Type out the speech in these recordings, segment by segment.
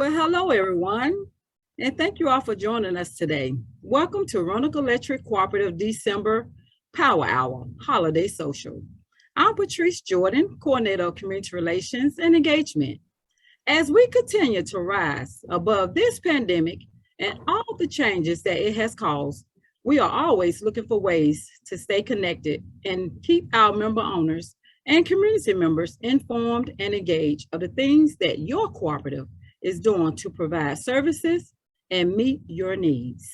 Well, hello, everyone, and thank you all for joining us today. Welcome to Roanoke Electric Cooperative December Power Hour Holiday Social. I'm Patrice Jordan, Coordinator of Community Relations and Engagement. As we continue to rise above this pandemic and all the changes that it has caused, we are always looking for ways to stay connected and keep our member owners and community members informed and engaged of the things that your cooperative is doing to provide services and meet your needs.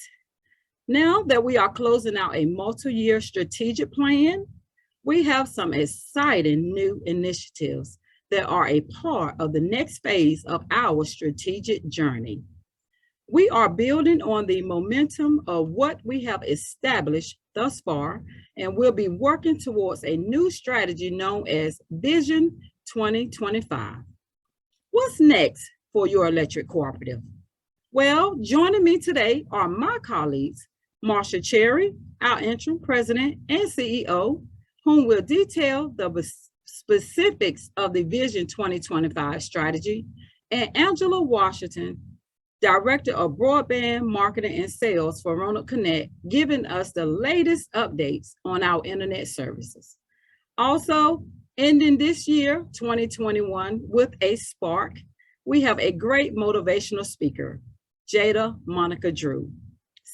Now that we are closing out a multi-year strategic plan, we have some exciting new initiatives that are a part of the next phase of our strategic journey. We are building on the momentum of what we have established thus far, and we'll be working towards a new strategy known as Vision 2025. What's next for your electric cooperative? Well, joining me today are my colleagues, Marsha Cherry, our interim president and CEO, whom will detail the specifics of the Vision 2025 strategy, and Angela Washington, Director of Broadband Marketing and Sales for Roanoke Connect, giving us the latest updates on our internet services. Also, ending this year, 2021, with a spark, we have a great motivational speaker, Jada Drew,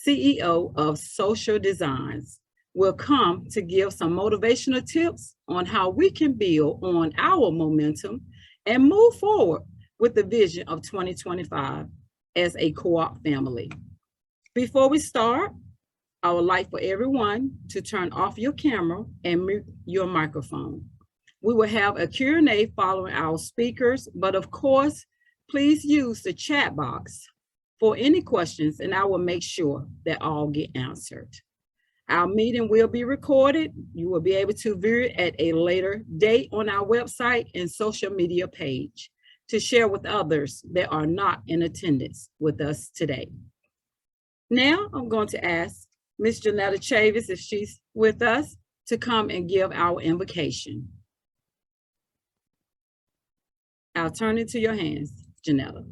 CEO of Social Designs, will come to give some motivational tips on how we can build on our momentum and move forward with the vision of 2025 as a co-op family. Before we start, I would like for everyone to turn off your camera and mute your microphone. We will have a Q&A following our speakers, but of course, please use the chat box for any questions and I will make sure that all get answered. Our meeting will be recorded. You will be able to view it at a later date on our website and social media page to share with others that are not in attendance with us today. Now I'm going to ask Ms. Janetta Chavis, if she's with us, to come and give our invocation. I'll turn it to your hands, Janetta.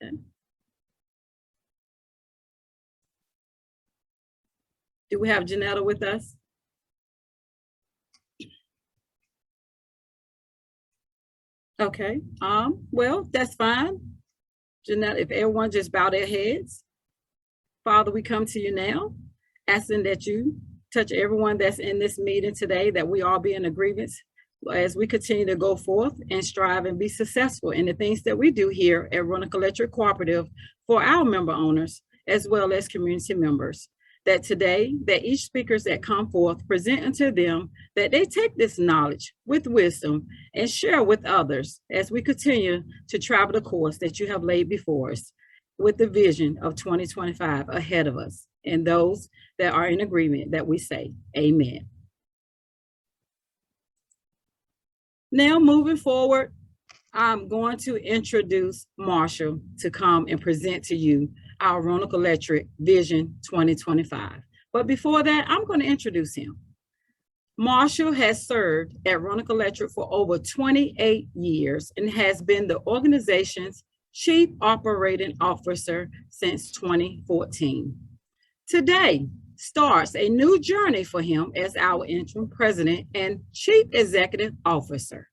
Okay. Do we have Janetta with us? Okay, well, that's fine. Janetta, if everyone just bow their heads. Father, we come to you now, asking that you touch everyone that's in this meeting today, that we all be in agreement as we continue to go forth and strive and be successful in the things that we do here at Roanoke Electric Cooperative for our member owners, as well as community members. That today, that each speakers that come forth present unto them, that they take this knowledge with wisdom and share with others as we continue to travel the course that you have laid before us with the vision of 2025 ahead of us. And those that are in agreement, that we say, amen. Now moving forward, I'm going to introduce Marshall to come and present to you our Roanoke Electric Vision 2025. But before that, I'm going to introduce him. Marshall has served at Roanoke Electric for over 28 years and has been the organization's Chief Operating Officer since 2014. Today starts a new journey for him as our interim president and Chief Executive Officer.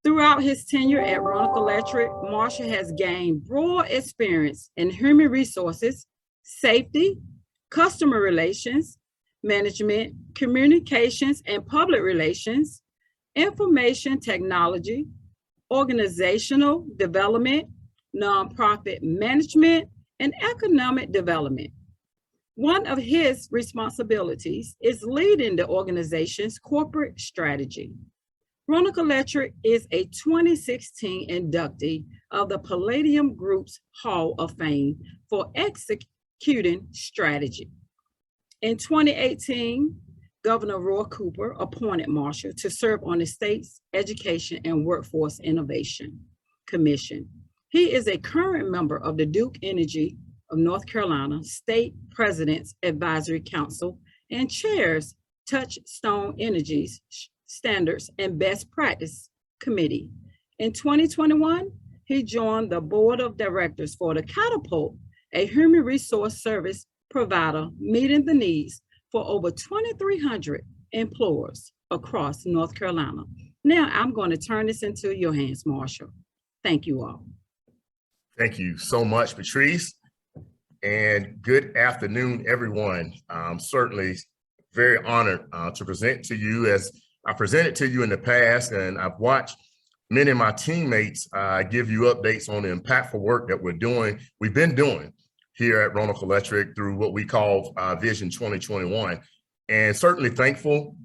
Throughout his tenure at Roanoke Electric, Marshall has gained broad experience in human resources, safety, customer relations, management, communications and public relations, information technology, organizational development, nonprofit management, and economic development. One of his responsibilities is leading the organization's corporate strategy. Roanoke Electric is a 2016 inductee of the Palladium Group's Hall of Fame for executing strategy. In 2018, Governor Roy Cooper appointed Marshall to serve on the state's Education and Workforce Innovation Commission. He is a current member of the Duke Energy of North Carolina State President's Advisory Council and chairs Touchstone Energy's Standards and Best Practice Committee. In 2021, he joined the board of directors for the Catapult, a human resource service provider meeting the needs for over 2,300 employers across North Carolina. Now I'm going to turn this into your hands, Marshall. Thank you all. Thank you so much, Patrice. And good afternoon, everyone. I'm certainly very honored to present to you as I presented to you in the past, and I've watched many of my teammates give you updates on the impactful work that we've been doing here at Roanoke Electric through what we call Vision 2021. And certainly thankful,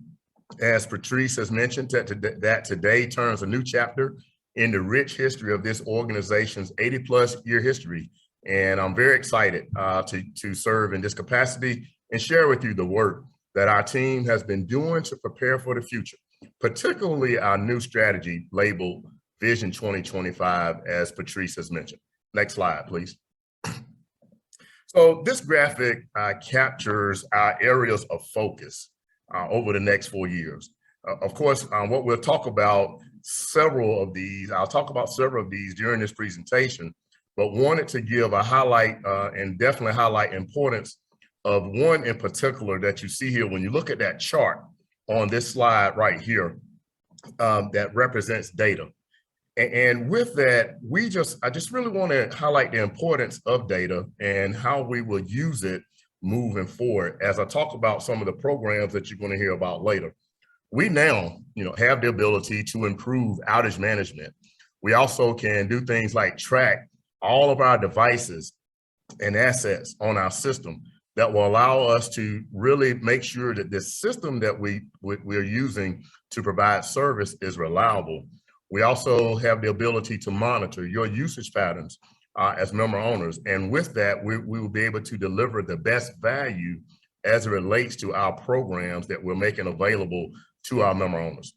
as Patrice has mentioned, that today turns a new chapter in the rich history of this organization's 80-plus year history. And I'm very excited to serve in this capacity and share with you the work that our team has been doing to prepare for the future, particularly our new strategy labeled Vision 2025, as Patrice has mentioned. Next slide, please. So this graphic captures our areas of focus over the next 4 years. Of course, what we'll talk about I'll talk about several of these during this presentation, but wanted to give a highlight and definitely highlight importance of one in particular that you see here when you look at that chart on this slide right here that represents data. And with that, I just really want to highlight the importance of data and how we will use it moving forward as I talk about some of the programs that you're going to hear about later. We now, have the ability to improve outage management. We also can do things like track all of our devices and assets on our system that will allow us to really make sure that this system that we're using to provide service is reliable. We also have the ability to monitor your usage patterns as member owners. And with that, we will be able to deliver the best value as it relates to our programs that we're making available to our member owners.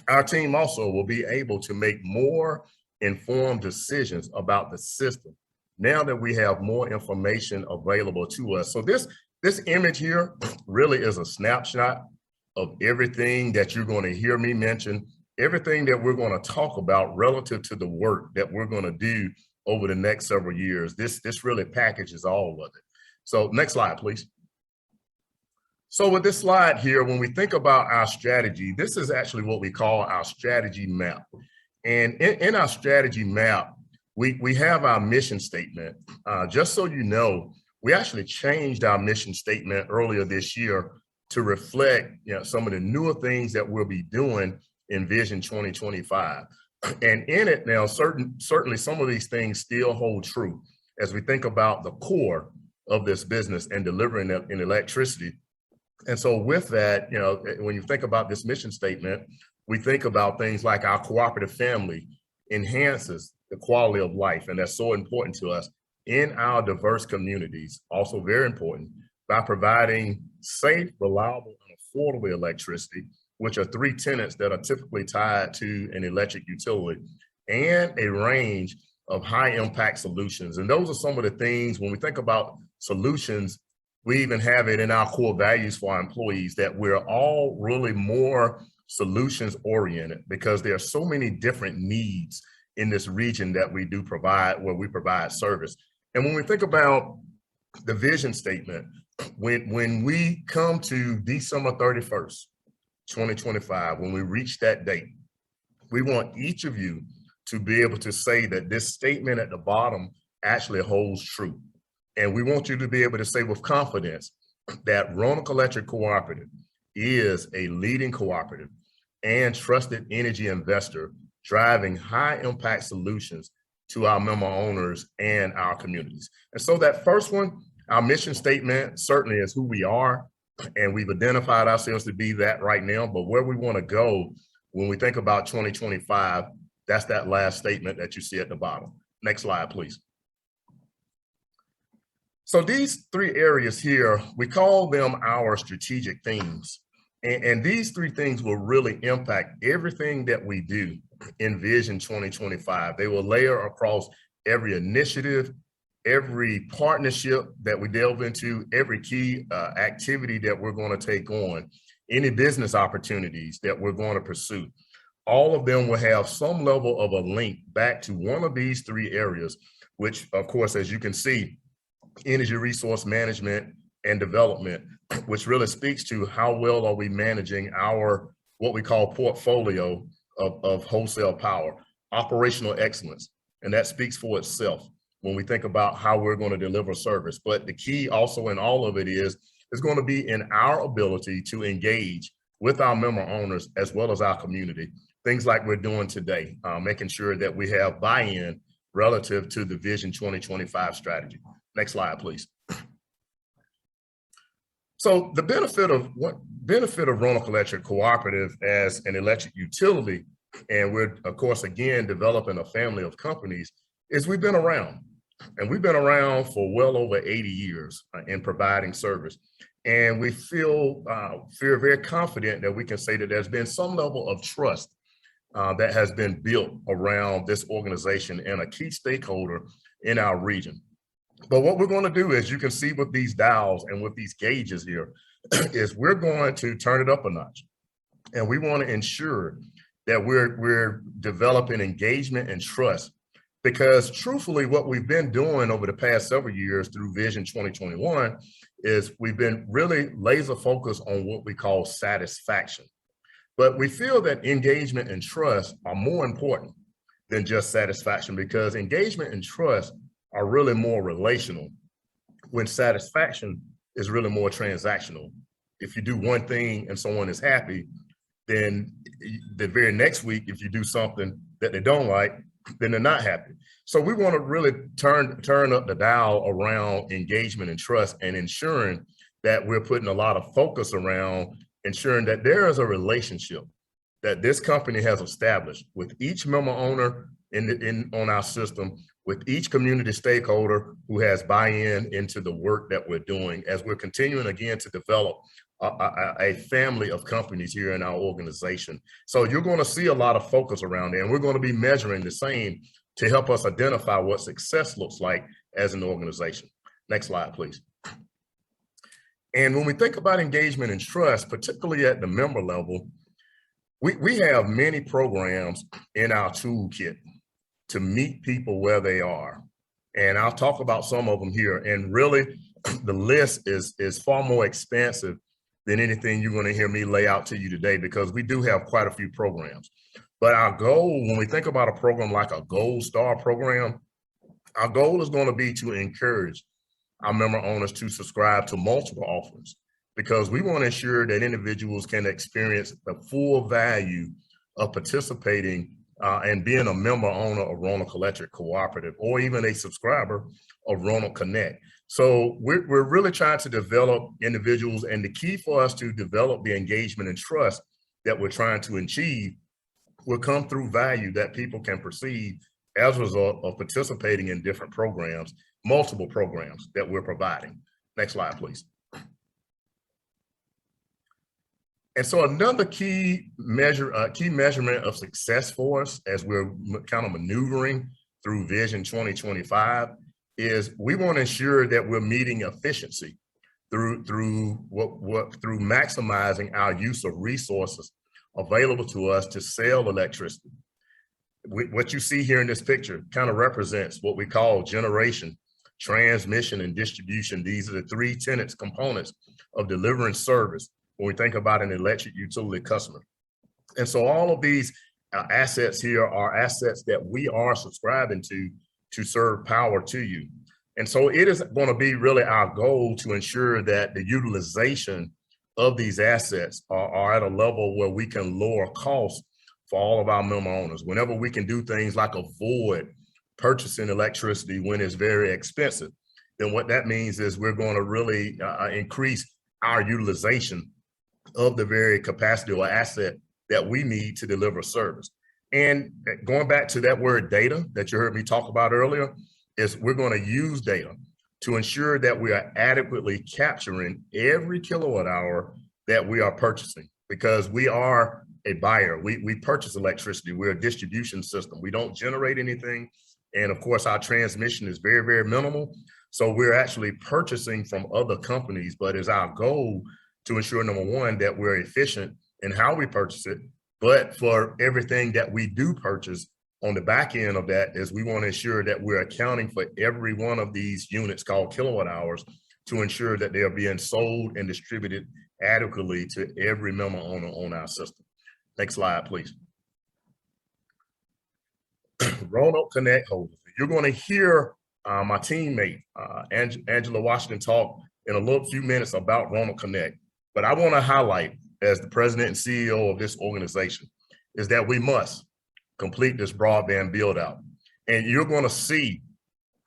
Our team also will be able to make more informed decisions about the system now that we have more information available to us. So this image here really is a snapshot of everything that you're going to hear me mention, everything that we're going to talk about relative to the work that we're going to do over the next several years. This really packages all of it. So next slide, please. So with this slide here, when we think about our strategy, this is actually what we call our strategy map. And in our strategy map, we have our mission statement. Just so you know, we actually changed our mission statement earlier this year to reflect some of the newer things that we'll be doing in Vision 2025. And in it now, certainly some of these things still hold true as we think about the core of this business and delivering that in electricity. And so with that, when you think about this mission statement, we think about things like our cooperative family enhances the quality of life. And that's so important to us in our diverse communities, also very important, by providing safe, reliable, and affordable electricity, which are three tenets that are typically tied to an electric utility, and a range of high impact solutions. And those are some of the things when we think about solutions, we even have it in our core values for our employees that we're all really more solutions oriented because there are so many different needs in this region that we do provide, where we provide service. And when we think about the vision statement, when we come to December 31st, 2025, when we reach that date, we want each of you to be able to say that this statement at the bottom actually holds true. And we want you to be able to say with confidence that Roanoke Electric Cooperative is a leading cooperative and trusted energy investor driving high impact solutions to our member owners and our communities. And so that first one, our mission statement certainly is who we are, and we've identified ourselves to be that right now, but where we want to go when we think about 2025, that's that last statement that you see at the bottom. Next slide, please. So these three areas here, we call them our strategic themes. And these three things will really impact everything that we do in Vision 2025. They will layer across every initiative, every partnership that we delve into, every key activity that we're going to take on any business opportunities that we're going to pursue. All of them will have some level of a link back to one of these three areas, which of course, as you can see, energy resource management and development, which really speaks to how well are we managing our, what we call portfolio of wholesale power, operational excellence. And that speaks for itself when we think about how we're going to deliver service. But the key also in all of it is going to be in our ability to engage with our member owners as well as our community. Things like we're doing today, making sure that we have buy-in relative to the Vision 2025 strategy. Next slide, please. So the benefit of Roanoke Electric Cooperative as an electric utility, and we're of course again developing a family of companies, is we've been around, and we've been around for well over 80 years in providing service. And we feel very confident that we can say that there's been some level of trust that has been built around this organization and a key stakeholder in our region. But what we're going to do is, you can see with these dials and with these gauges here, is we're going to turn it up a notch. And we want to ensure that we're developing engagement and trust, because truthfully, what we've been doing over the past several years through Vision 2021 is we've been really laser focused on what we call satisfaction. But we feel that engagement and trust are more important than just satisfaction, because engagement and trust are really more relational, when satisfaction is really more transactional. If you do one thing and someone is happy, then the very next week, if you do something that they don't like, then they're not happy. So we want to really turn up the dial around engagement and trust, and ensuring that we're putting a lot of focus around ensuring that there is a relationship that this company has established with each member owner on our system, with each community stakeholder who has buy-in into the work that we're doing, as we're continuing again to develop a family of companies here in our organization. So you're going to see a lot of focus around there, and we're going to be measuring the same to help us identify what success looks like as an organization. Next slide, please. And when we think about engagement and trust, particularly at the member level, we have many programs in our toolkit to meet people where they are. And I'll talk about some of them here. And really, the list is far more expansive than anything you're going to hear me lay out to you today, because we do have quite a few programs. But our goal, when we think about a program like a Gold Star program, our goal is going to be to encourage our member owners to subscribe to multiple offerings, because we want to ensure that individuals can experience the full value of participating and being a member owner of Roanoke Electric Cooperative, or even a subscriber of Roanoke Connect. So we're really trying to develop individuals, and the key for us to develop the engagement and trust that we're trying to achieve will come through value that people can perceive as a result of participating in different programs, multiple programs that we're providing. Next slide, please. And so another key measurement of success for us as we're kind of maneuvering through Vision 2025 is we want to ensure that we're meeting efficiency through maximizing our use of resources available to us to sell electricity. What you see here in this picture kind of represents what we call generation, transmission, and distribution. These are the three tenets, components of delivering service when we think about an electric utility customer. And so all of these assets here are assets that we are subscribing to serve power to you. And so it is going to be really our goal to ensure that the utilization of these assets are at a level where we can lower costs for all of our member owners. Whenever we can do things like avoid purchasing electricity when it's very expensive, then what that means is we're going to really increase our utilization of the very capacity or asset that we need to deliver service. And going back to that word data that you heard me talk about earlier, is we're going to use data to ensure that we are adequately capturing every kilowatt hour that we are purchasing, because we are a buyer. We purchase electricity. We're a distribution system. We don't generate anything. And of course, our transmission is very, very minimal. So we're actually purchasing from other companies, but it's our goal to ensure, number one, that we're efficient in how we purchase it, but for everything that we do purchase on the back end of that is we want to ensure that we're accounting for every one of these units called kilowatt hours to ensure that they are being sold and distributed adequately to every member owner on our system. Next slide, please. Roanoke Connect holders. You're going to hear my teammate, Angela Washington, talk in a few minutes about Roanoke Connect. But I want to highlight, as the president and CEO of this organization, is that we must complete this broadband build out. And you're going to see,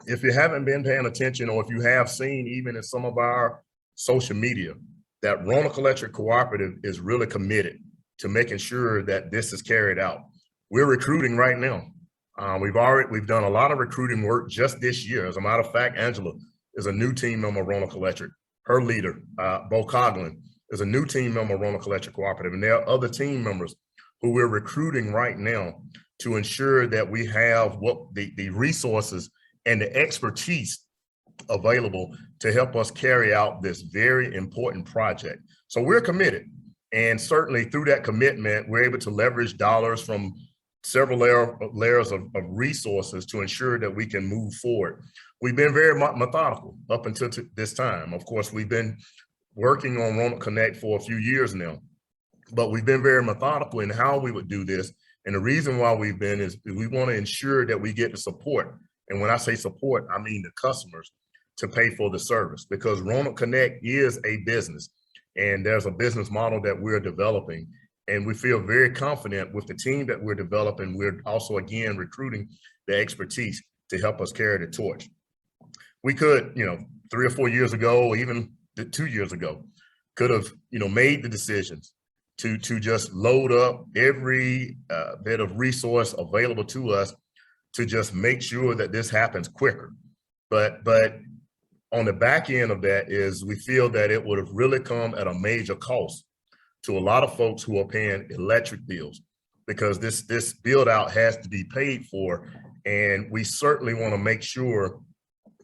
if you haven't been paying attention, or if you have seen even in some of our social media, that Roanoke Electric Cooperative is really committed to making sure that this is carried out. We're recruiting right now. We've done a lot of recruiting work just this year. As a matter of fact, Angela is a new team member of Roanoke Electric. Her leader, Bo Coughlin, is a new team member of Roanoke Electric Cooperative. And there are other team members who we're recruiting right now to ensure that we have what the resources and the expertise available to help us carry out this very important project. So we're committed. And certainly through that commitment, we're able to leverage dollars from several layers of resources to ensure that we can move forward. We've been very methodical up until this time. Of course, we've been working on Roanoke Connect for a few years now, but we've been very methodical in how we would do this. And the reason why we've been is we want to ensure that we get the support. And when I say support, I mean the customers to pay for the service, because Roanoke Connect is a business and there's a business model that we're developing. And we feel very confident with the team that we're developing. We're also, again, recruiting the expertise to help us carry the torch. We could, 3 or 4 years ago, or even 2 years ago, could have, made the decisions to just load up every bit of resource available to us to just make sure that this happens quicker. But on the back end of that is we feel that it would have really come at a major cost to a lot of folks who are paying electric bills, because this build out has to be paid for. And we certainly want to make sure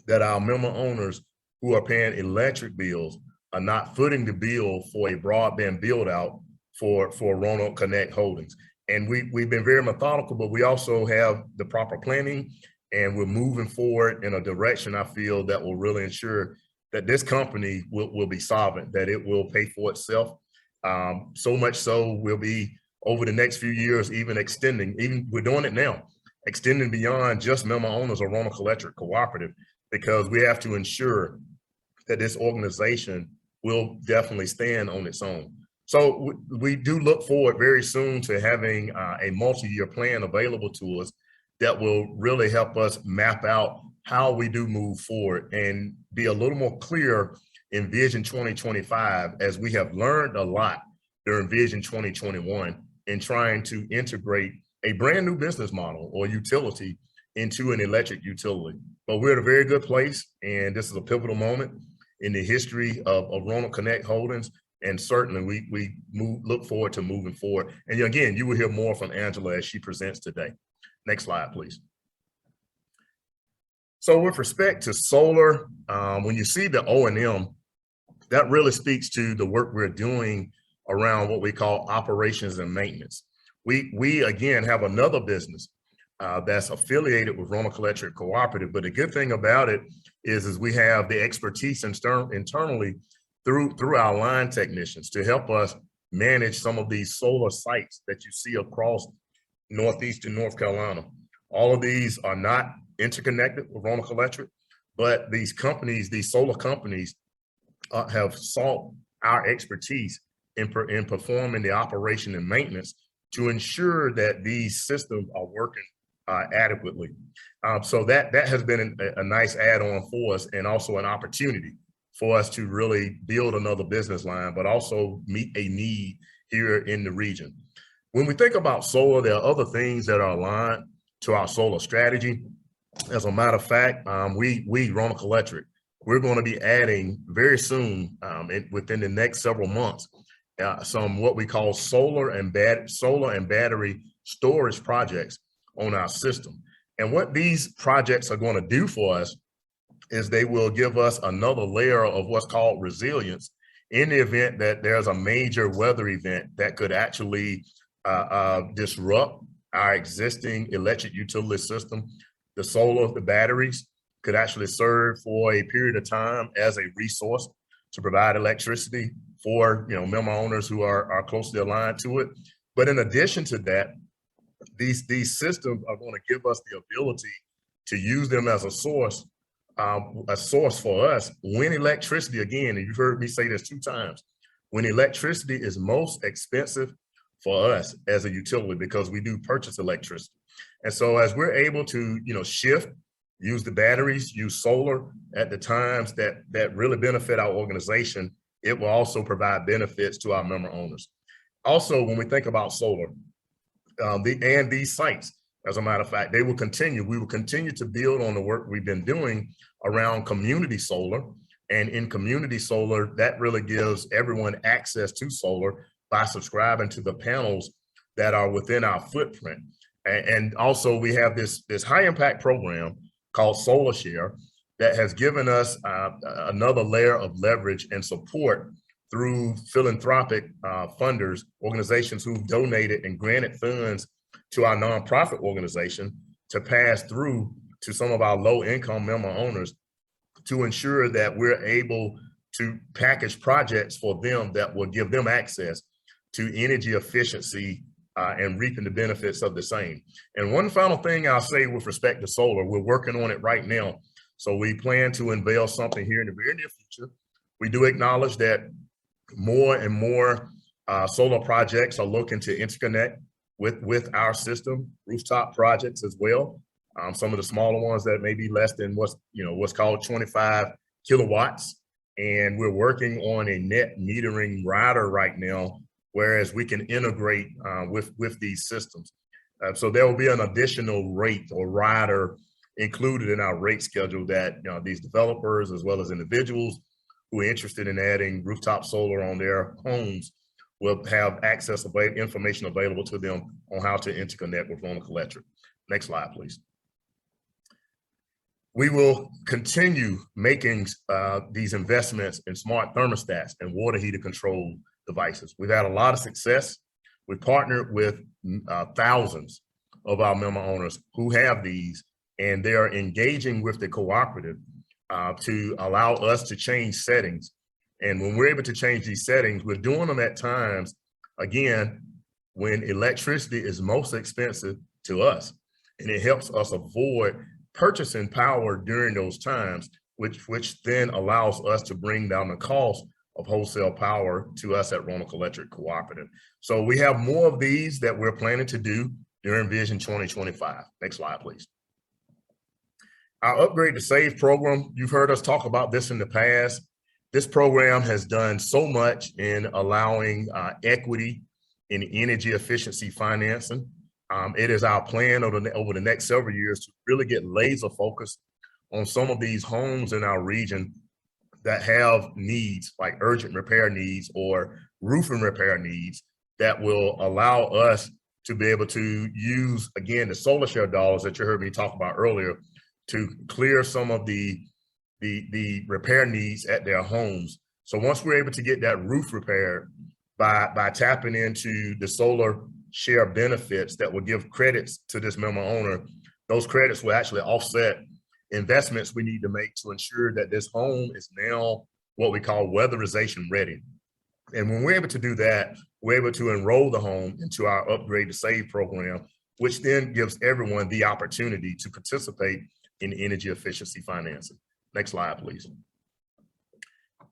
that our member owners who are paying electric bills are not footing the bill for a broadband build out for Roanoke Connect Holdings. And we've been very methodical, but we also have the proper planning, and we're moving forward in a direction I feel that will really ensure that this company will be solvent, that it will pay for itself. So much so we'll be over the next few years, even we're doing it now, extending beyond just member owners of Roanoke Electric Cooperative, because we have to ensure that this organization will definitely stand on its own. So we do look forward very soon to having a multi-year plan available to us that will really help us map out how we do move forward and be a little more clear in Vision 2025, as we have learned a lot during Vision 2021 in trying to integrate a brand new business model or utility into an electric utility. But we're at a very good place, and this is a pivotal moment in the history of Roanoke Connect Holdings. And certainly we look forward to moving forward. And again, you will hear more from Angela as she presents today. Next slide, please. So with respect to solar, when you see the O&M, that really speaks to the work we're doing around what we call operations and maintenance. We again have another business that's affiliated with Roanoke Electric Cooperative, but the good thing about it is we have the expertise internally through our line technicians to help us manage some of these solar sites that you see across northeastern North Carolina. All of these are not interconnected with Roanoke Electric, but these companies, these solar companies, have sought our expertise in performing the operation and maintenance to ensure that these systems are working adequately. So that has been a nice add-on for us, and also an opportunity for us to really build another business line, but also meet a need here in the region. When we think about solar, there are other things that are aligned to our solar strategy. As a matter of fact, we Roanoke Electric, we're going to be adding very soon, within the next several months, some what we call solar and battery storage projects on our system. And what these projects are going to do for us is they will give us another layer of what's called resilience in the event that there's a major weather event that could actually disrupt our existing electric utility system, the solar, the batteries could actually serve for a period of time as a resource to provide electricity for member owners who are closely aligned to it. But in addition to that, these systems are going to give us the ability to use them as a source for us when electricity, again, and you've heard me say this 2 times, when electricity is most expensive for us as a utility, because we do purchase electricity. And so as we're able to, shift, use the batteries, use solar at the times that really benefit our organization, it will also provide benefits to our member owners. Also, when we think about solar, and these sites, as a matter of fact, we will continue to build on the work we've been doing around community solar. And in community solar, that really gives everyone access to solar by subscribing to the panels that are within our footprint. And also we have this high impact program called Solar Share that has given us another layer of leverage and support through philanthropic funders, organizations who've donated and granted funds to our nonprofit organization to pass through to some of our low income member owners to ensure that we're able to package projects for them that will give them access to energy efficiency and reaping the benefits of the same. And one final thing I'll say with respect to solar, we're working on it right now. So we plan to unveil something here in the very near future. We do acknowledge that more and more solar projects are looking to interconnect with our system, rooftop projects as well. Some of the smaller ones that may be less than what's called 25 kilowatts. And we're working on a net metering rider right now, whereas we can integrate with these systems. So there will be an additional rate or rider included in our rate schedule that these developers as well as individuals who are interested in adding rooftop solar on their homes will have access of information available to them on how to interconnect with Roanoke Electric. Next slide, please. We will continue making these investments in smart thermostats and water heater control devices. We've had a lot of success. We partnered with thousands of our member owners who have these, and they are engaging with the cooperative to allow us to change settings. And when we're able to change these settings, we're doing them at times, again, when electricity is most expensive to us. And it helps us avoid purchasing power during those times, which then allows us to bring down the cost of wholesale power to us at Roanoke Electric Cooperative. So we have more of these that we're planning to do during Vision 2025. Next slide, please. Our Upgrade to Save program, you've heard us talk about this in the past. This program has done so much in allowing equity in energy efficiency financing. It is our plan over the next several years to really get laser focused on some of these homes in our region that have needs like urgent repair needs or roofing repair needs that will allow us to be able to use, again, the solar share dollars that you heard me talk about earlier to clear some of the repair needs at their homes. So once we're able to get that roof repaired by tapping into the solar share benefits that will give credits to this member owner, those credits will actually offset investments we need to make to ensure that this home is now what we call weatherization ready. And when we're able to do that, we're able to enroll the home into our Upgrade to Save program, which then gives everyone the opportunity to participate in energy efficiency financing. Next slide, please.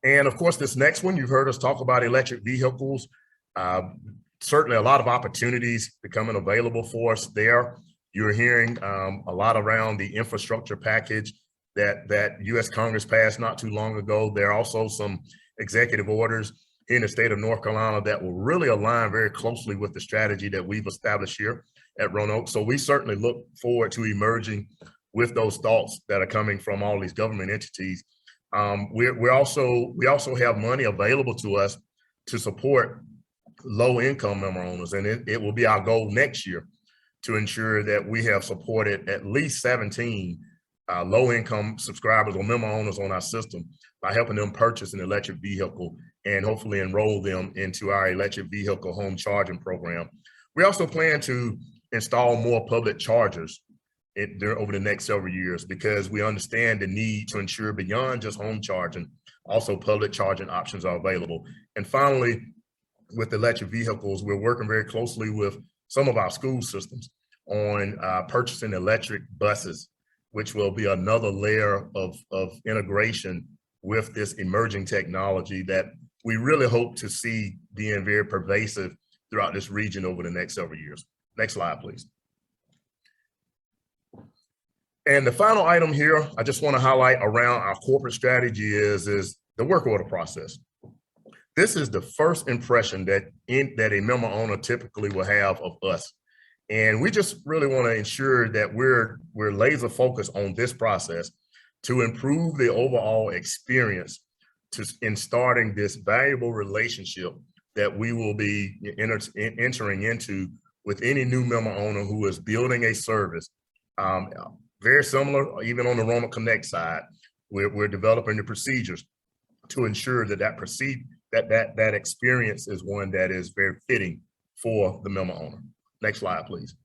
And of course, this next one, you've heard us talk about electric vehicles. Certainly a lot of opportunities becoming available for us there. You're hearing a lot around the infrastructure package that U.S. Congress passed not too long ago. There are also some executive orders in the state of North Carolina that will really align very closely with the strategy that we've established here at Roanoke. So we certainly look forward to emerging with those thoughts that are coming from all these government entities. We also have money available to us to support low-income member owners, and it will be our goal next year to ensure that we have supported at least 17 low-income subscribers or member owners on our system by helping them purchase an electric vehicle and hopefully enroll them into our electric vehicle home charging program. We also plan to install more public chargers over the next several years, because we understand the need to ensure beyond just home charging, also public charging options are available. And finally, with electric vehicles, we're working very closely with some of our school systems on purchasing electric buses, which will be another layer of integration with this emerging technology that we really hope to see being very pervasive throughout this region over the next several years. Next slide, please. And the final item here, I just want to highlight around our corporate strategy is the work order process. This is the first impression that a member owner typically will have of us. And we just really want to ensure that we're laser focused on this process to improve the overall experience in starting this valuable relationship that we will be entering into with any new member owner who is building a service. Very similar, even on the Roanoke Connect side, we're developing the procedures to ensure that that experience is one that is very fitting for the member owner. Next slide, please.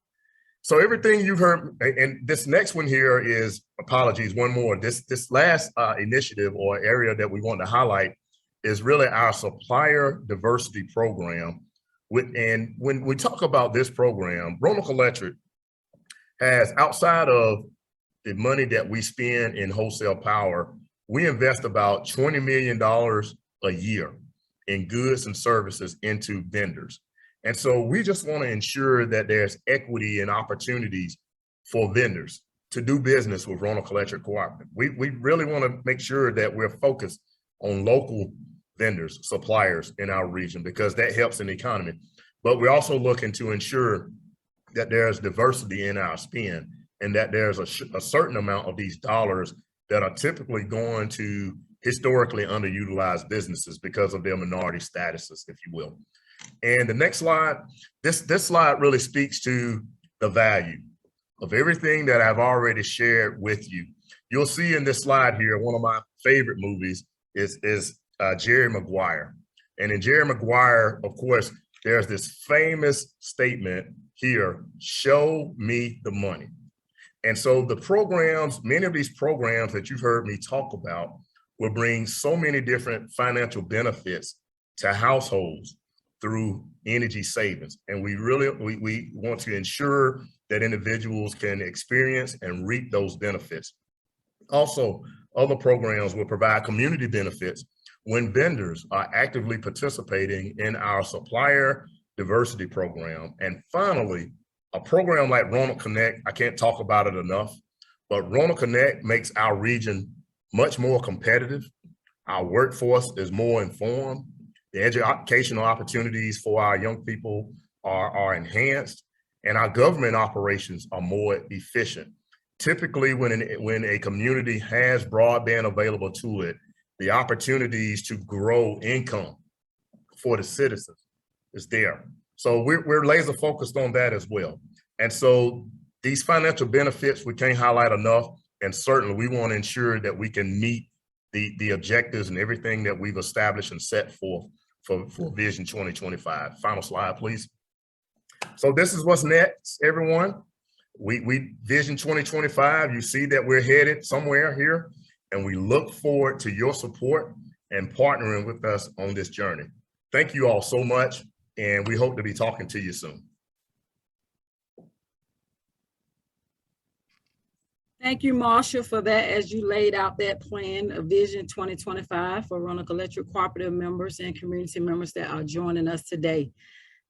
So everything you've heard, and this next one here is, apologies, one more. This last initiative or area that we want to highlight is really our supplier diversity program. And when we talk about this program, Roanoke Electric has, outside of the money that we spend in wholesale power, we invest about $20 million a year in goods and services into vendors. And so we just want to ensure that there's equity and opportunities for vendors to do business with Roanoke Electric Cooperative. We really want to make sure that we're focused on local vendors, suppliers in our region, because that helps in the economy. But we're also looking to ensure that there's diversity in our spend, and that there's a certain amount of these dollars that are typically going to historically underutilized businesses because of their minority statuses, if you will. And the next slide, this slide really speaks to the value of everything that I've already shared with you. You'll see in this slide here, one of my favorite movies is Jerry Maguire. And in Jerry Maguire, of course, there's this famous statement here, "Show me the money." And so the programs, many of these programs that you've heard me talk about, will bring so many different financial benefits to households through energy savings. And we want to ensure that individuals can experience and reap those benefits. Also, other programs will provide community benefits when vendors are actively participating in our supplier diversity program. And finally, a program like Roanoke Connect, I can't talk about it enough, but Roanoke Connect makes our region much more competitive. Our workforce is more informed. The educational opportunities for our young people are enhanced, and our government operations are more efficient. Typically, when a community has broadband available to it, the opportunities to grow income for the citizens is there. So we're laser focused on that as well. And so these financial benefits we can't highlight enough, and certainly we want to ensure that we can meet the objectives and everything that we've established and set forth for Vision 2025. Final slide, please. So this is what's next, everyone. We Vision 2025, you see that we're headed somewhere here, and we look forward to your support and partnering with us on this journey. Thank you all so much, and we hope to be talking to you soon. Thank you, Marsha, for that, as you laid out that plan of Vision 2025 for Roanoke Electric Cooperative members and community members that are joining us today.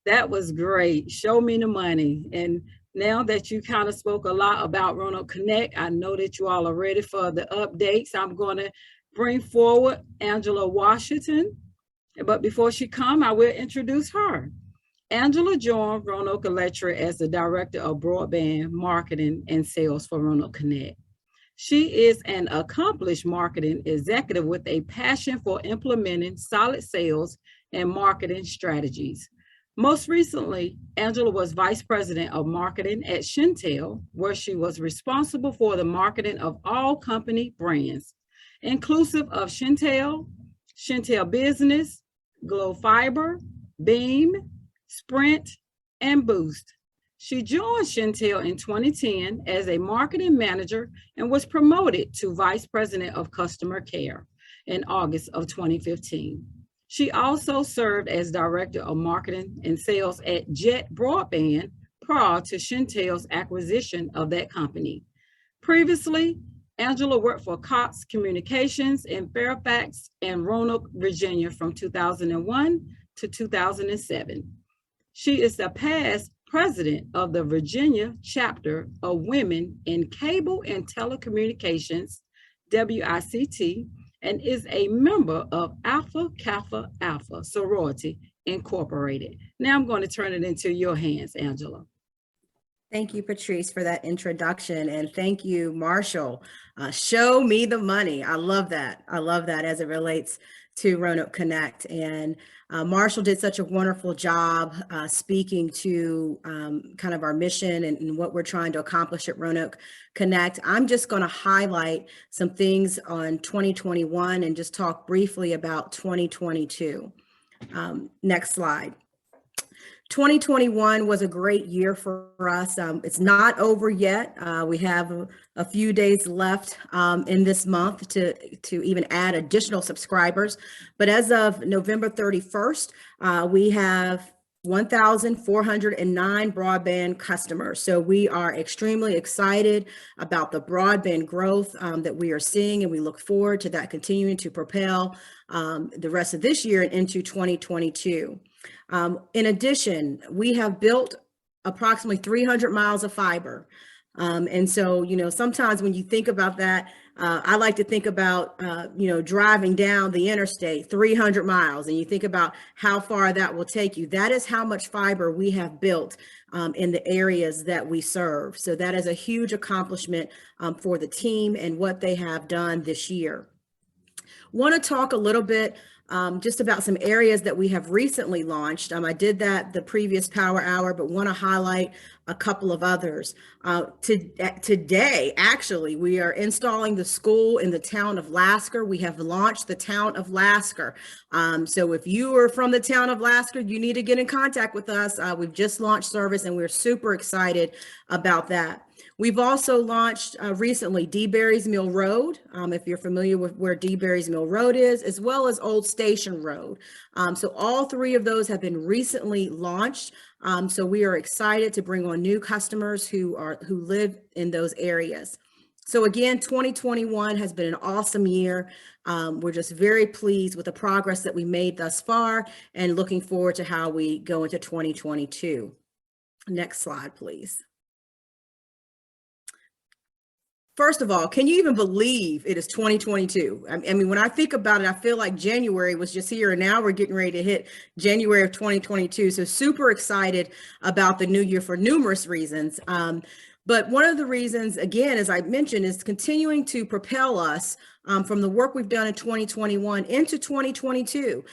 That was great. Show me the money. And now that you kind of spoke a lot about Roanoke Connect, I know that you all are ready for the updates. I'm going to bring forward Angela Washington. But before she comes, I will introduce her. Angela joined Roanoke Electric as the Director of Broadband Marketing and Sales for Roanoke Connect. She is an accomplished marketing executive with a passion for implementing solid sales and marketing strategies. Most recently, Angela was Vice President of Marketing at Shentel, where she was responsible for the marketing of all company brands, inclusive of Shentel, Shentel Business, Glow Fiber, Beam, Sprint, and Boost. She joined Chantel in 2010 as a marketing manager and was promoted to Vice President of Customer Care in August of 2015. She also served as Director of Marketing and Sales at Jet Broadband prior to Chantel's acquisition of that company. Previously, Angela worked for Cox Communications in Fairfax and Roanoke, Virginia from 2001 to 2007. She is the past president of the Virginia chapter of Women in Cable and Telecommunications, WICT, and is a member of Alpha Kappa Alpha Sorority Incorporated. Now I'm going to turn it into your hands, Angela. Thank you, Patrice, for that introduction. And thank you, Marshall. Show me the money. I love that. I love that as it relates to Roanoke Connect. And Marshall did such a wonderful job speaking to kind of our mission and what we're trying to accomplish at Roanoke Connect. I'm just going to highlight some things on 2021 and just talk briefly about 2022. Next slide. 2021 was a great year for us. It's not over yet. We have a few days left in this month to even add additional subscribers. But as of November 31st, we have 1,409 broadband customers. So we are extremely excited about the broadband growth that we are seeing, and we look forward to that continuing to propel the rest of this year and into 2022. In addition, we have built approximately 300 miles of fiber. And so, sometimes when you think about that, I like to think about, driving down the interstate 300 miles, and you think about how far that will take you. That is how much fiber we have built in the areas that we serve. So that is a huge accomplishment for the team and what they have done this year. Want to talk a little bit just about some areas that we have recently launched. I did that the previous Power Hour, but want to highlight a couple of others. Today, actually, we are installing the school in the town of Lasker. We have launched the town of Lasker. So if you are from the town of Lasker, you need to get in contact with us. We've just launched service and we're super excited about that. We've also launched recently DeBerry's Mill Road, if you're familiar with where DeBerry's Mill Road is, as well as Old Station Road. So all three of those have been recently launched. So we are excited to bring on new customers who live in those areas. So again, 2021 has been an awesome year. We're just very pleased with the progress that we made thus far and looking forward to how we go into 2022. Next slide, please. First of all, can you even believe it is 2022? I mean, when I think about it, I feel like January was just here and now we're getting ready to hit January of 2022. So super excited about the new year for numerous reasons. But one of the reasons, again, as I mentioned, is continuing to propel us from the work we've done in 2021 into 2022.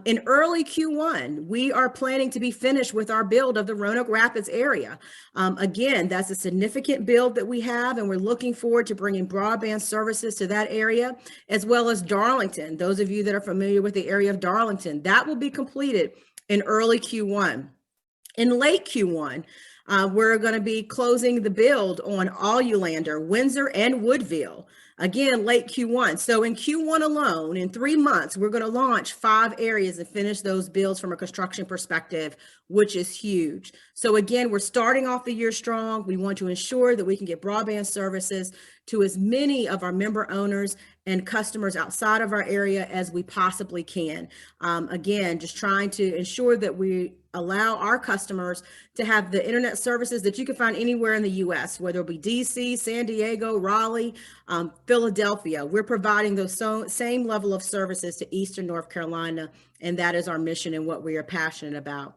In early Q1, we are planning to be finished with our build of the Roanoke Rapids area. Again, that's a significant build that we have, and we're looking forward to bringing broadband services to that area, as well as Darlington. Those of you that are familiar with the area of Darlington, that will be completed in early Q1. In late Q1, we're going to be closing the build on Allulander, Windsor, and Woodville. Again, late Q1. So in Q1 alone, in 3 months, we're going to launch 5 areas and finish those builds from a construction perspective, which is huge. So again, we're starting off the year strong. We want to ensure that we can get broadband services to as many of our member owners and customers outside of our area as we possibly can. Again, just trying to ensure that we allow our customers to have the internet services that you can find anywhere in the US, whether it be DC, San Diego, Raleigh, Philadelphia. We're providing those same level of services to Eastern North Carolina, and that is our mission and what we are passionate about.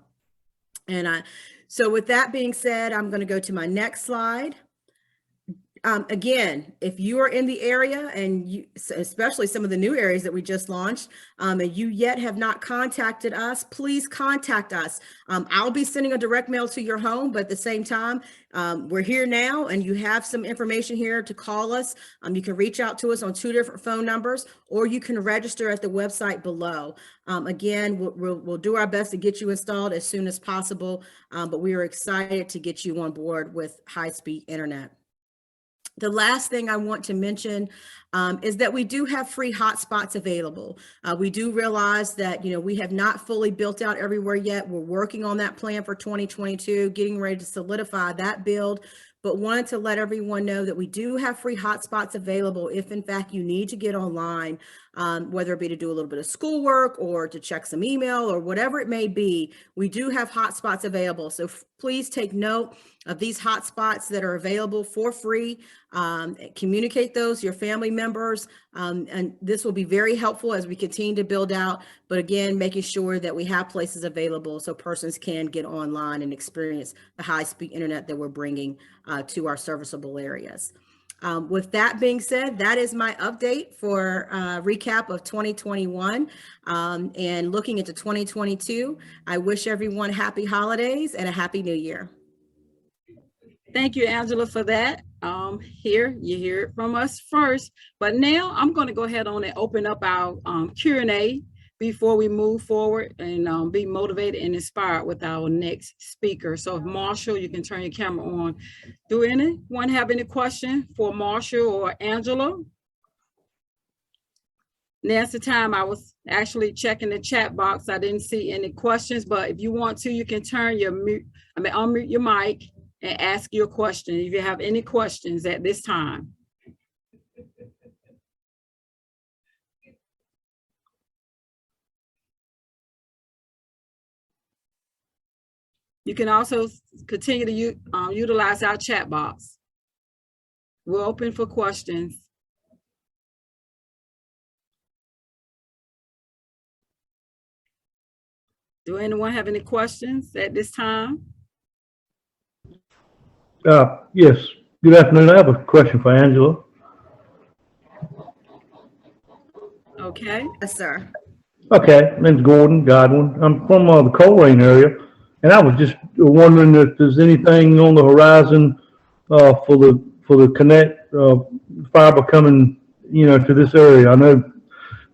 And so with that being said, I'm going to go to my next slide. Again, if you are in the area and you, especially some of the new areas that we just launched, and you yet have not contacted us, please contact us. I'll be sending a direct mail to your home, but at the same time, we're here now and you have some information here to call us. You can reach out to us on 2 different phone numbers, or you can register at the website below. Again, we'll do our best to get you installed as soon as possible, but we are excited to get you on board with high-speed internet. The last thing I want to mention is that we do have free hotspots available. We do realize that, we have not fully built out everywhere yet. We're working on that plan for 2022, getting ready to solidify that build, but wanted to let everyone know that we do have free hotspots available if in fact you need to get online, whether it be to do a little bit of schoolwork or to check some email or whatever it may be. We do have hotspots available. So please take note of these hotspots that are available for free. Communicate those to your family members, and this will be very helpful as we continue to build out, but again, making sure that we have places available so persons can get online and experience the high-speed internet that we're bringing to our serviceable areas. With that being said, that is my update for recap of 2021 and looking into 2022. I wish everyone happy holidays and a happy new year. Thank you, Angela, for that. Here, you hear it from us first, but now I'm going to go ahead on and open up our Q&A before we move forward and be motivated and inspired with our next speaker. So if Marshall, you can turn your camera on. Do anyone have any question for Marshall or Angela? Now's the time. I was actually checking the chat box. I didn't see any questions, but if you want to, you can turn your unmute your mic and ask your question if you have any questions at this time. You can also continue to utilize our chat box. We're open for questions. Do anyone have any questions at this time? Yes. Good afternoon. I have a question for Angela. Okay. Yes, sir. Okay, my name's Gordon Godwin. I'm from the Coleraine area, and I was just wondering if there's anything on the horizon for the Connect fiber coming, to this area. I know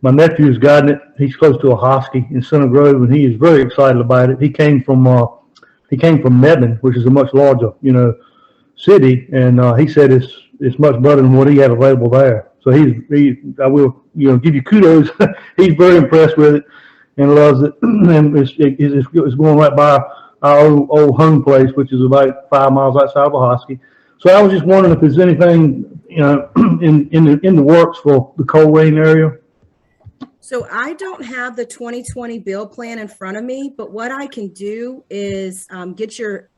my nephew's gotten it. He's close to a Hosky in Center Grove, and he is very excited about it. He came from Mebane, which is a much larger, city, and he said it's much better than what he had available there. So I will give you kudos. He's very impressed with it and loves it, and it's going right by our old home place, which is about 5 miles outside of Ahoskie. So I was just wondering if there's anything in the works for the Coleraine area. So I don't have the 2020 bill plan in front of me, but what I can do is get your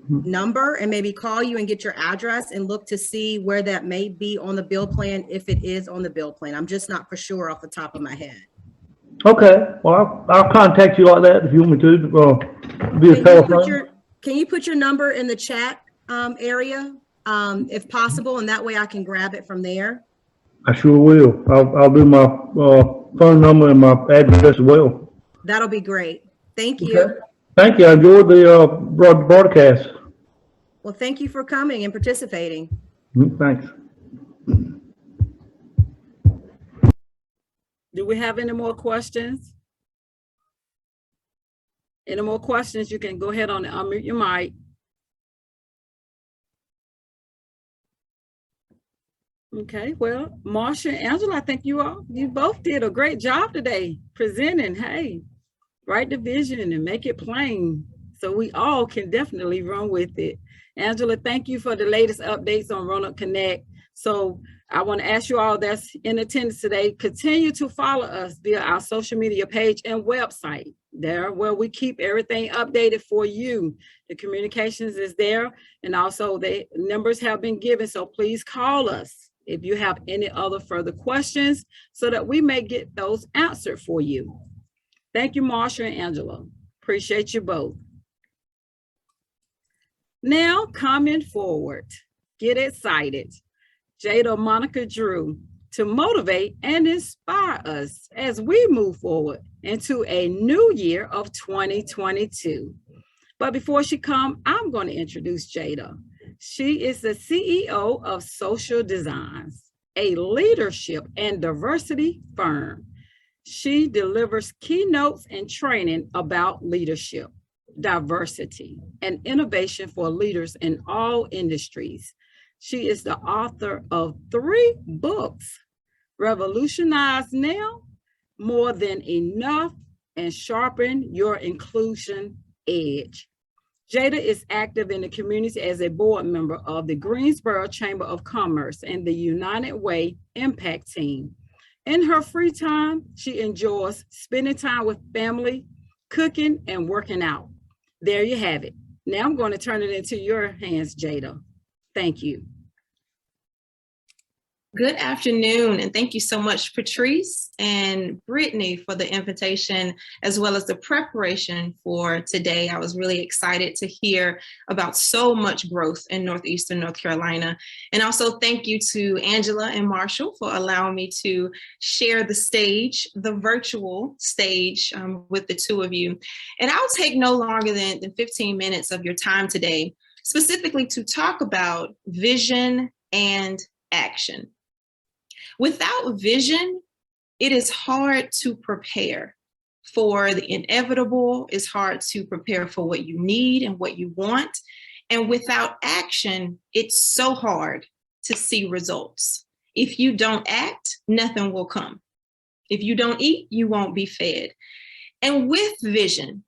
number and maybe call you and get your address and look to see where that may be on the bill plan, if it is on the bill plan. I'm just not for sure off the top of my head. Okay, well, I'll contact you like that if you want me to via telephone. Can you put your number in the chat area if possible, and that way I can grab it from there? I sure will. I'll do my phone number and my address as well. That'll be great. Thank you. Okay. Thank you. I enjoyed the broadcast. Well, thank you for coming and participating. Thanks. Do we have any more questions? Any more questions? You can go ahead and unmute your mic. Okay, well, Marsha and Angela, I think you both did a great job today presenting. Hey, write the vision and make it plain so we all can definitely run with it. Angela, thank you for the latest updates on Roanoke Connect. So I want to ask you all that's in attendance today, continue to follow us via our social media page and website. There where we keep everything updated for you. The communications is there, and also the numbers have been given, so please call us if you have any other further questions so that we may get those answered for you. Thank you, Marsha and Angela. Appreciate you both. Now, coming forward, get excited. Jada Monica Drew to motivate and inspire us as we move forward into a new year of 2022. But before she comes, I'm going to introduce Jada. She is the CEO of Social Designs, a leadership and diversity firm. She delivers keynotes and training about leadership, diversity, and innovation for leaders in all industries. She is the author of 3 books, Revolutionize Now, More Than Enough, and Sharpen Your Inclusion Edge. Jada is active in the community as a board member of the Greensboro Chamber of Commerce and the United Way Impact Team. In her free time, she enjoys spending time with family, cooking, and working out. There you have it. Now I'm going to turn it into your hands, Jada. Thank you. Good afternoon, and thank you so much, Patrice and Brittany, for the invitation, as well as the preparation for today. I was really excited to hear about so much growth in Northeastern North Carolina. And also thank you to Angela and Marshall for allowing me to share the stage, the virtual stage, with the two of you. And I'll take no longer than 15 minutes of your time today, specifically to talk about vision and action. Without vision, it is hard to prepare for the inevitable. It's hard to prepare for what you need and what you want. And without action, it's so hard to see results. If you don't act, nothing will come. If you don't eat, you won't be fed. And with vision,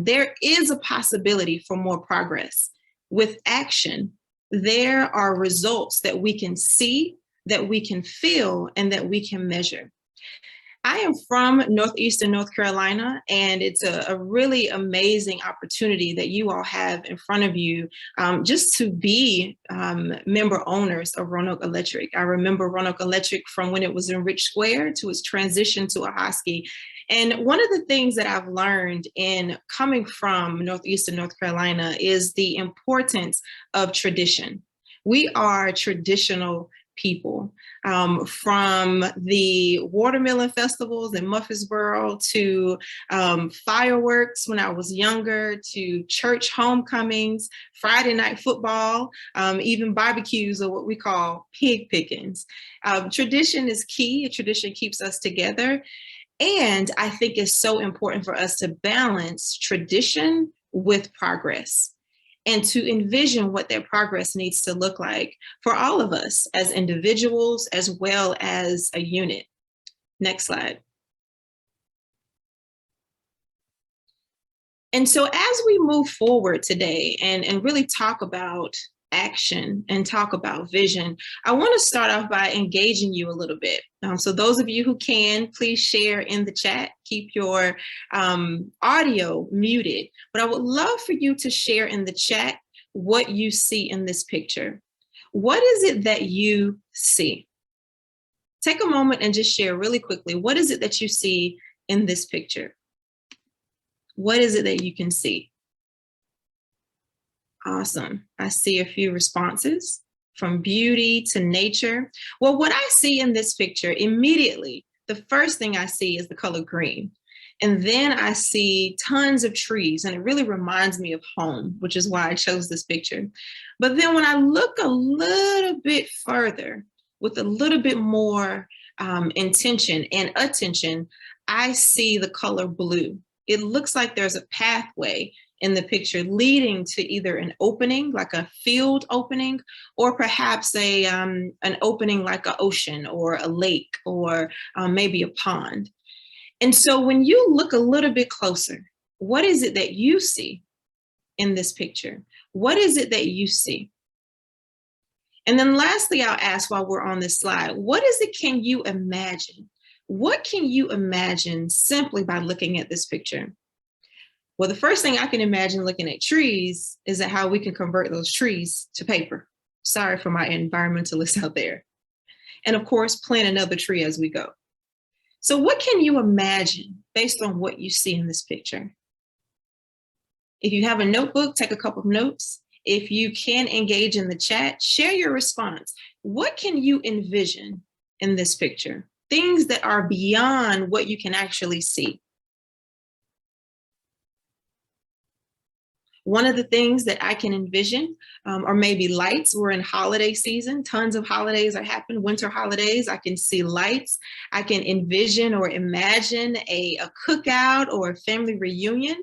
there is a possibility for more progress. With action, there are results that we can see, that we can feel, and that we can measure. I am from Northeastern North Carolina, and it's a really amazing opportunity that you all have in front of you, just to be member owners of Roanoke Electric. I remember Roanoke Electric from when it was in Rich Square to its transition to a Hosky. And one of the things that I've learned in coming from Northeastern North Carolina is the importance of tradition. We are traditional people, from the watermelon festivals in Murfreesboro to fireworks when I was younger, to church homecomings, Friday night football, even barbecues, or what we call pig pickings. Tradition is key. Tradition keeps us together. And I think it's so important for us to balance tradition with progress, and to envision what that progress needs to look like for all of us as individuals, as well as a unit. Next slide. And so as we move forward today and really talk about action and talk about vision, I want to start off by engaging you a little bit. So those of you who can, please share in the chat, keep your audio muted, but I would love for you to share in the chat what you see in this picture. What is it that you see? Take a moment and just share really quickly. What is it that you see in this picture? What is it that you can see? Awesome. I see a few responses, from beauty to nature. Well, what I see in this picture immediately, the first thing I see is the color green. And then I see tons of trees, and it really reminds me of home, which is why I chose this picture. But then when I look a little bit further, with a little bit more intention and attention, I see the color blue. It looks like there's a pathway in the picture leading to either an opening, like a field opening, or perhaps an opening like an ocean or a lake, or maybe a pond. And so when you look a little bit closer, what is it that you see in this picture? What is it that you see? And then lastly, I'll ask while we're on this slide, what is it can you imagine? What can you imagine simply by looking at this picture? Well, the first thing I can imagine looking at trees is that how we can convert those trees to paper. Sorry for my environmentalists out there. And of course, plant another tree as we go. So what can you imagine based on what you see in this picture? If you have a notebook, take a couple of notes. if you can engage in the chat, share your response. What can you envision in this picture? Things that are beyond what you can actually see. One of the things that I can envision are maybe lights. We're in holiday season. Tons of holidays are happening, winter holidays. I can see lights. I can envision or imagine a cookout or a family reunion.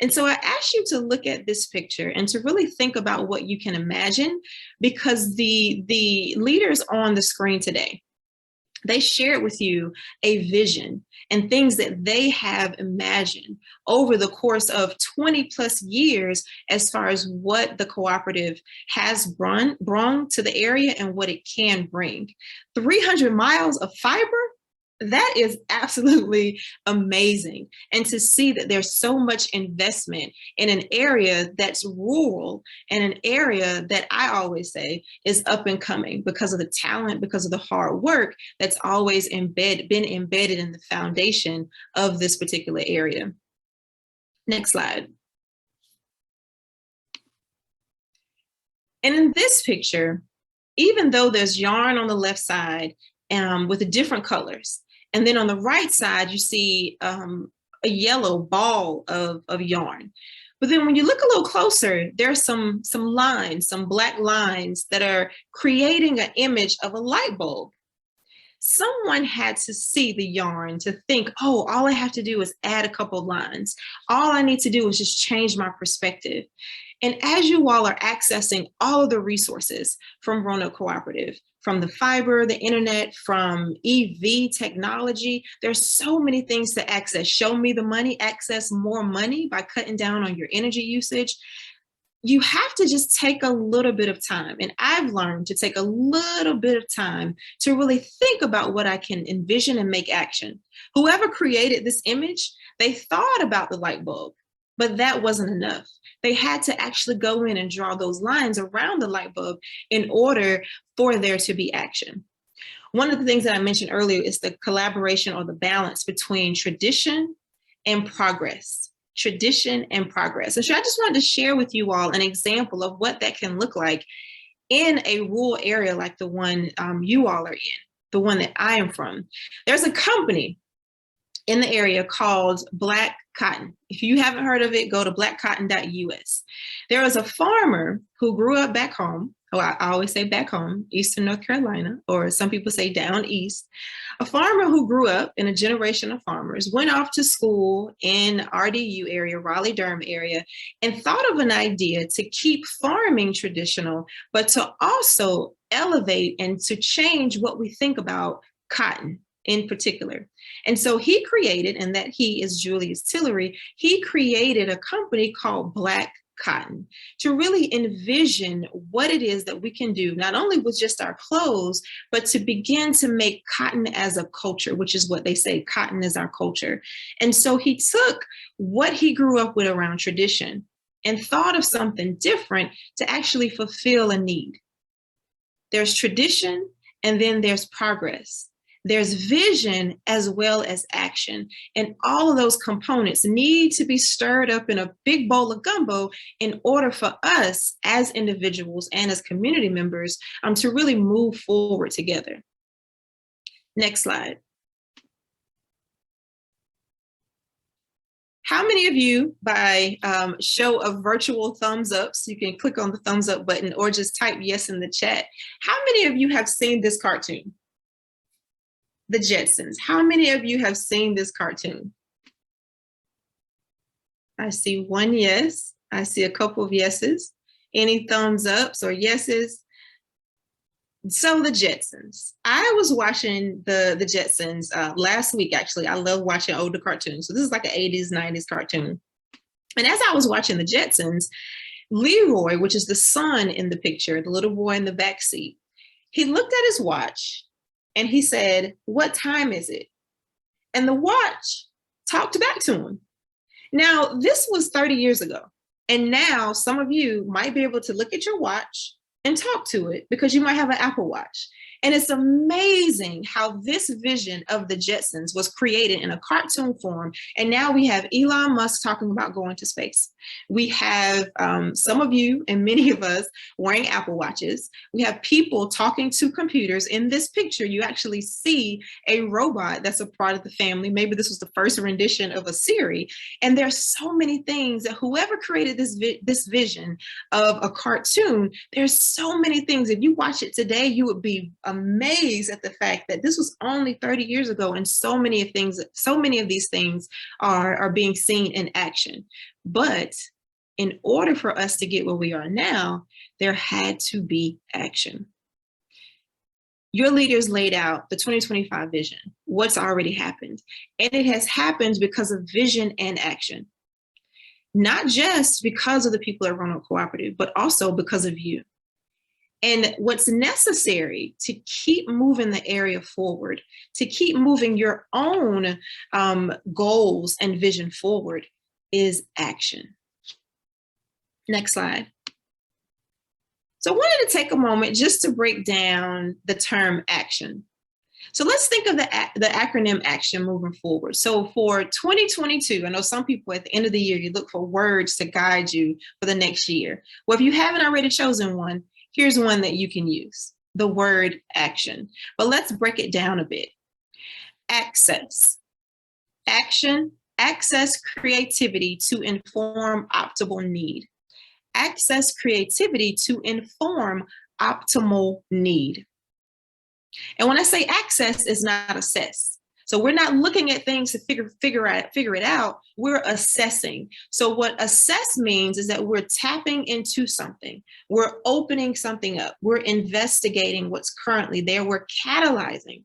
And so I ask you to look at this picture and to really think about what you can imagine, because the leaders on the screen today, they shared with you a vision and things that they have imagined over the course of 20 plus years as far as what the cooperative has brought to the area and what it can bring. 300 miles of fiber, that is absolutely amazing. And to see that there's so much investment in an area that's rural and an area that I always say is up and coming because of the talent, because of the hard work that's always been embedded in the foundation of this particular area. Next slide. And in this picture, even though there's yarn on the left side with different colors, and then on the right side, you see a yellow ball of yarn. But then when you look a little closer, there's some lines, some black lines that are creating an image of a light bulb. Someone had to see the yarn to think, oh, all I have to do is add a couple of lines. All I need to do is just change my perspective. And as you all are accessing all of the resources from Roanoke Cooperative, from the fiber, the internet, from EV technology, there's so many things to access. Show me the money, access more money by cutting down on your energy usage. You have to just take a little bit of time. And I've learned to take a little bit of time to really think about what I can envision and make action. Whoever created this image, they thought about the light bulb, but that wasn't enough. They had to actually go in and draw those lines around the light bulb in order for there to be action. One of the things that I mentioned earlier is the collaboration or the balance between tradition and progress. Tradition and progress. And so I just wanted to share with you all an example of what that can look like in a rural area like the one you all are in, the one that I am from. There's a company in the area called Black Cotton. If you haven't heard of it, go to blackcotton.us. There was a farmer who grew up back home. Oh, I always say back home, Eastern North Carolina, or some people say down east. A farmer who grew up in a generation of farmers, went off to school in RDU area, Raleigh-Durham area, and thought of an idea to keep farming traditional, but to also elevate and to change what we think about cotton in particular. And so he created, and that he is Julius Tillery, he created a company called Black Cotton to really envision what it is that we can do, not only with just our clothes, but to begin to make cotton as a culture, which is what they say, cotton is our culture. And so he took what he grew up with around tradition and thought of something different to actually fulfill a need. There's tradition, and then there's progress. There's vision as well as action. And all of those components need to be stirred up in a big bowl of gumbo in order for us as individuals and as community members to really move forward together. Next slide. How many of you, by show of virtual thumbs up, so you can click on the thumbs up button or just type yes in the chat, how many of you have seen this cartoon? The Jetsons. How many of you have seen this cartoon? I see one yes. I see a couple of yeses. Any thumbs ups or yeses? So the Jetsons. I was watching the Jetsons last week, actually. I love watching older cartoons. So this is like an 80s, 90s cartoon. And as I was watching the Jetsons, Leroy, which is the son in the picture, the little boy in the back seat, he looked at his watch and he said, "What time is it?" And the watch talked back to him. Now, this was 30 years ago. And now some of you might be able to look at your watch and talk to it because you might have an Apple Watch. And it's amazing how this vision of the Jetsons was created in a cartoon form. And now we have Elon Musk talking about going to space. We have some of you and many of us wearing Apple Watches. We have people talking to computers. In this picture, you actually see a robot that's a part of the family. Maybe this was the first rendition of a Siri. And there's so many things that whoever created this vision of a cartoon, there's so many things. If you watch it today, you would be amazed at the fact that this was only 30 years ago, and so many of these things are being seen in action. But in order for us to get where we are now, there had to be action. Your leaders laid out the 2025 vision, what's already happened. And it has happened because of vision and action. Not just because of the people at Roanoke Cooperative, but also because of you. And what's necessary to keep moving the area forward, to keep moving your own goals and vision forward, is action. Next slide. So I wanted to take a moment just to break down the term action. So let's think of the acronym ACTION moving forward. So for 2022, I know some people at the end of the year, you look for words to guide you for the next year. Well, if you haven't already chosen one, here's one that you can use, the word action. But let's break it down a bit. Access, action, access creativity to inform optimal need. Access creativity to inform optimal need. And when I say access, it's not assess. So we're not looking at things to figure it out. We're assessing. So what assess means is that we're tapping into something. We're opening something up. We're investigating what's currently there. We're catalyzing.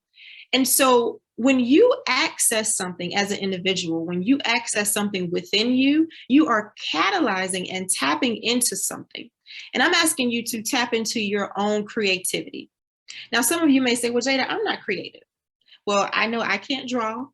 And so when you access something as an individual, when you access something within you, you are catalyzing and tapping into something. And I'm asking you to tap into your own creativity. Now, some of you may say, well, Jada, I'm not creative. Well, I know I can't draw.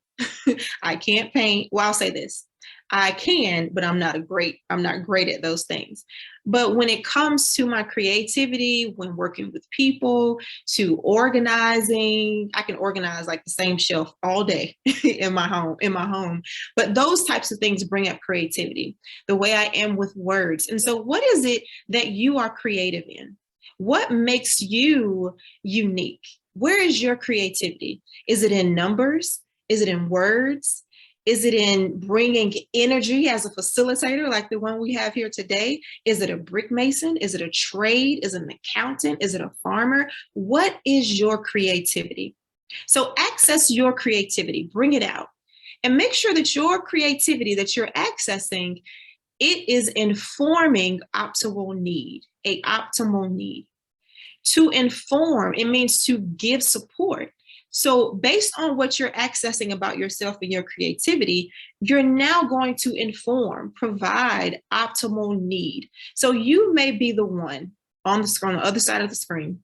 I can't paint. Well, I'll say this. I can, but I'm not great at those things. But when it comes to my creativity, when working with people, to organizing, I can organize like the same shelf all day in my home. But those types of things bring up creativity, the way I am with words. And so what is it that you are creative in? What makes you unique? Where is your creativity? Is it in numbers? Is it in words? Is it in bringing energy as a facilitator like the one we have here today? Is it a brick mason? Is it a trade? Is it an accountant? Is it a farmer? What is your creativity? So access your creativity, bring it out, and make sure that your creativity that you're accessing, it is informing optimal need, a optimal need. To inform, it means to give support. So based on what you're accessing about yourself and your creativity, you're now going to inform, provide optimal need. So you may be the one on the other side of the screen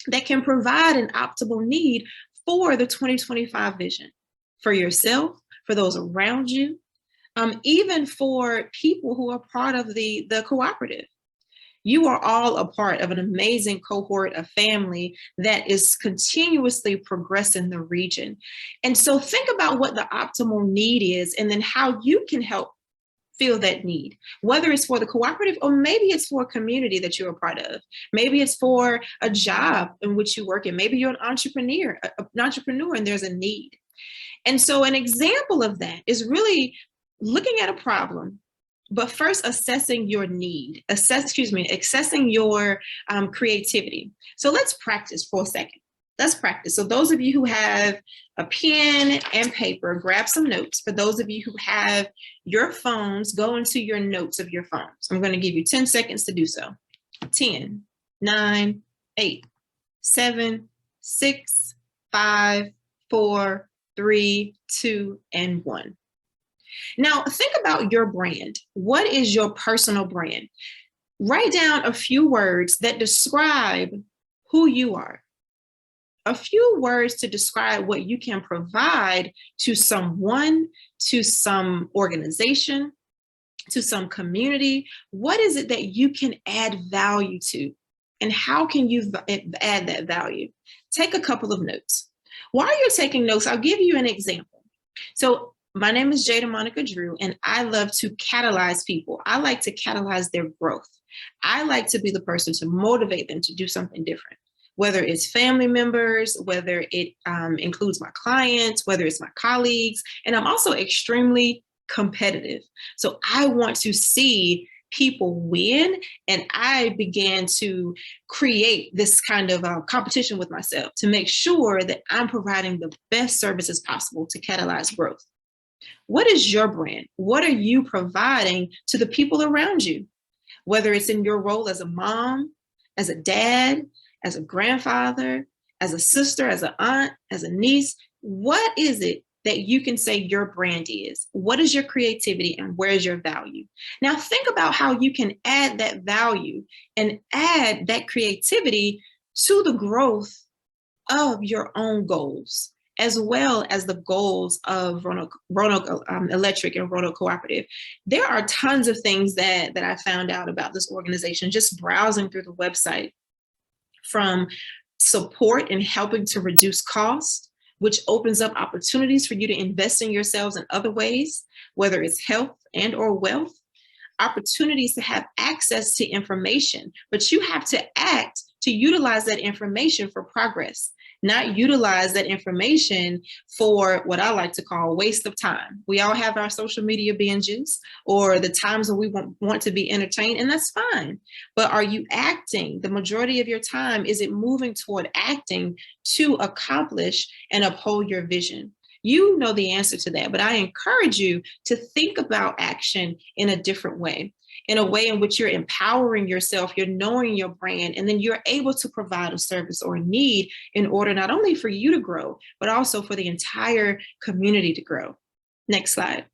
that can provide an optimal need for the 2025 vision, for yourself, for those around you, even for people who are part of the cooperative. You are all a part of an amazing cohort, a family that is continuously progressing the region. And so think about what the optimal need is, and then how you can help fill that need, whether it's for the cooperative or maybe it's for a community that you're a part of. Maybe it's for a job in which you work in. Maybe you're an entrepreneur and there's a need. And so an example of that is really looking at a problem, but first assessing your need, accessing your creativity. So let's practice for a second. Let's practice. So those of you who have a pen and paper, grab some notes. For those of you who have your phones, go into your notes of your phones. I'm going to give you 10 seconds to do so. 10, 9, 8, 7, 6, 5, 4, 3, 2, and 1. Now, think about your brand. What is your personal brand? Write down a few words that describe who you are. A few words to describe what you can provide to someone, to some organization, to some community. What is it that you can add value to? And how can you add that value? take a couple of notes. While you're taking notes, I'll give you an example. So my name is Jada Drew, and I love to catalyze people. I like to catalyze their growth. I like to be the person to motivate them to do something different, whether it's family members, whether it includes my clients, whether it's my colleagues. And I'm also extremely competitive. So I want to see people win. And I began to create this kind of competition with myself to make sure that I'm providing the best services possible to catalyze growth. What is your brand? What are you providing to the people around you? Whether it's in your role as a mom, as a dad, as a grandfather, as a sister, as an aunt, as a niece, what is it that you can say your brand is? What is your creativity and where is your value? Now think about how you can add that value and add that creativity to the growth of your own goals, as well as the goals of Roanoke Electric and Roanoke Cooperative. There are tons of things that I found out about this organization just browsing through the website, from support in helping to reduce cost, which opens up opportunities for you to invest in yourselves in other ways, whether it's health and or wealth, opportunities to have access to information, but you have to act to utilize that information for progress, not utilize that information for what I like to call a waste of time. We all have our social media binges or the times when we want to be entertained, and that's fine. But are you acting? The majority of your time, is it moving toward acting to accomplish and uphold your vision? You know the answer to that, but I encourage you to think about action in a different way, in a way in which you're empowering yourself, you're knowing your brand, and then you're able to provide a service or a need in order not only for you to grow, but also for the entire community to grow. Next slide.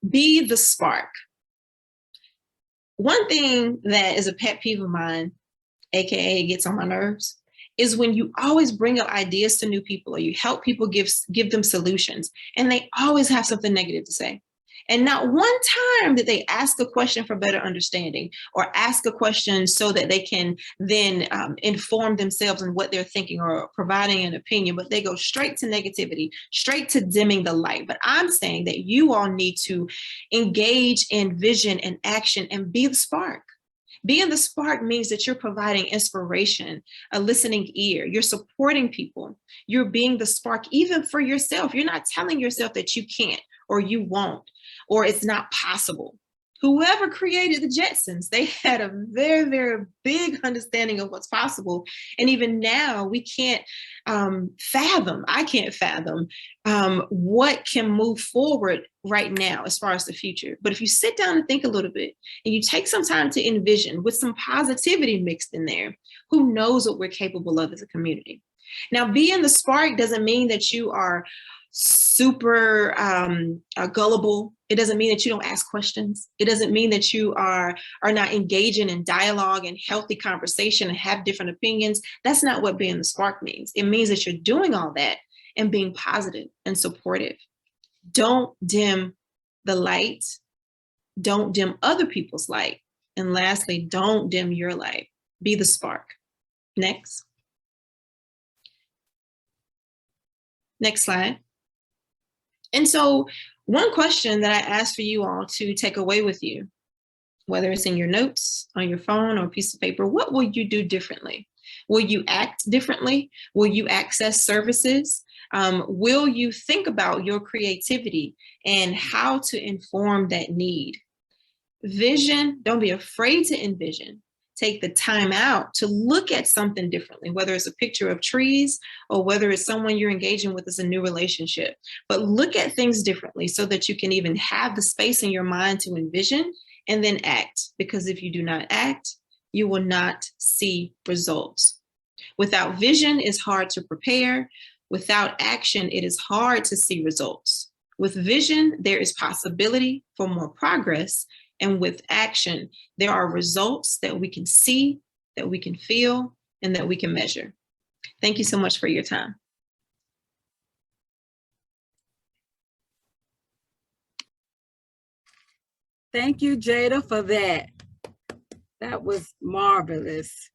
Be the spark. One thing that is a pet peeve of mine, AKA gets on my nerves, is when you always bring up ideas to new people or you help people give them solutions, and they always have something negative to say. And not one time did they ask a question for better understanding or ask a question so that they can then inform themselves on what they're thinking or providing an opinion, but they go straight to negativity, straight to dimming the light. But I'm saying that you all need to engage in vision and action and be the spark. Being the spark means that you're providing inspiration, a listening ear. You're supporting people. You're being the spark even for yourself. You're not telling yourself that you can't or you won't or it's not possible. Whoever created the Jetsons, they had a very, very big understanding of what's possible. And even now we can't I can't fathom what can move forward right now as far as the future. But if you sit down and think a little bit and you take some time to envision with some positivity mixed in there, who knows what we're capable of as a community. Now, being the spark doesn't mean that you are super gullible. It doesn't mean that you don't ask questions. It doesn't mean that you are not engaging in dialogue and healthy conversation and have different opinions. That's not what being the spark means. It means that you're doing all that and being positive and supportive. Don't dim the light. Don't dim other people's light. And lastly, don't dim your light. Be the spark. Next. Next slide. And so one question that I ask for you all to take away with you, whether it's in your notes, on your phone, or a piece of paper, what will you do differently? Will you act differently? Will you access services? Will you think about your creativity and how to inform that need? Vision, don't be afraid to envision. Take the time out to look at something differently, whether it's a picture of trees or whether it's someone you're engaging with as a new relationship. But look at things differently so that you can even have the space in your mind to envision and then act. Because if you do not act, you will not see results. Without vision, it's hard to prepare. Without action, it is hard to see results. With vision, there is possibility for more progress. And with action, there are results that we can see, that we can feel, and that we can measure. Thank you so much for your time. Thank you, Jada, for that. That was marvelous.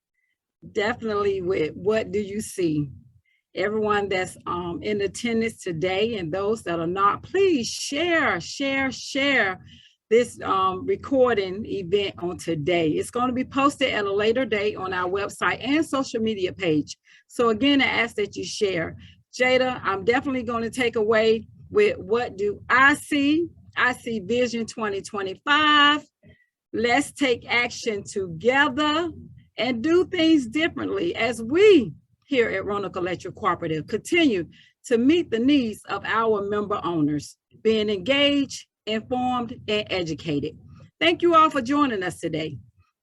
Definitely with what do you see? Everyone that's in attendance today and those that are not, please share this recording event on today. It's going to be posted at a later date on our website and social media page. So again, I ask that you share. Jada, I'm definitely going to take away with what do I see? I see Vision 2025. Let's take action together and do things differently as we here at Roanoke Electric Cooperative continue to meet the needs of our member owners, being engaged, informed, and educated. Thank you all for joining us today.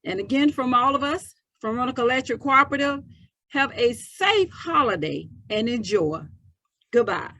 And again, from all of us from Roanoke Electric Cooperative, have a safe holiday and enjoy. Goodbye.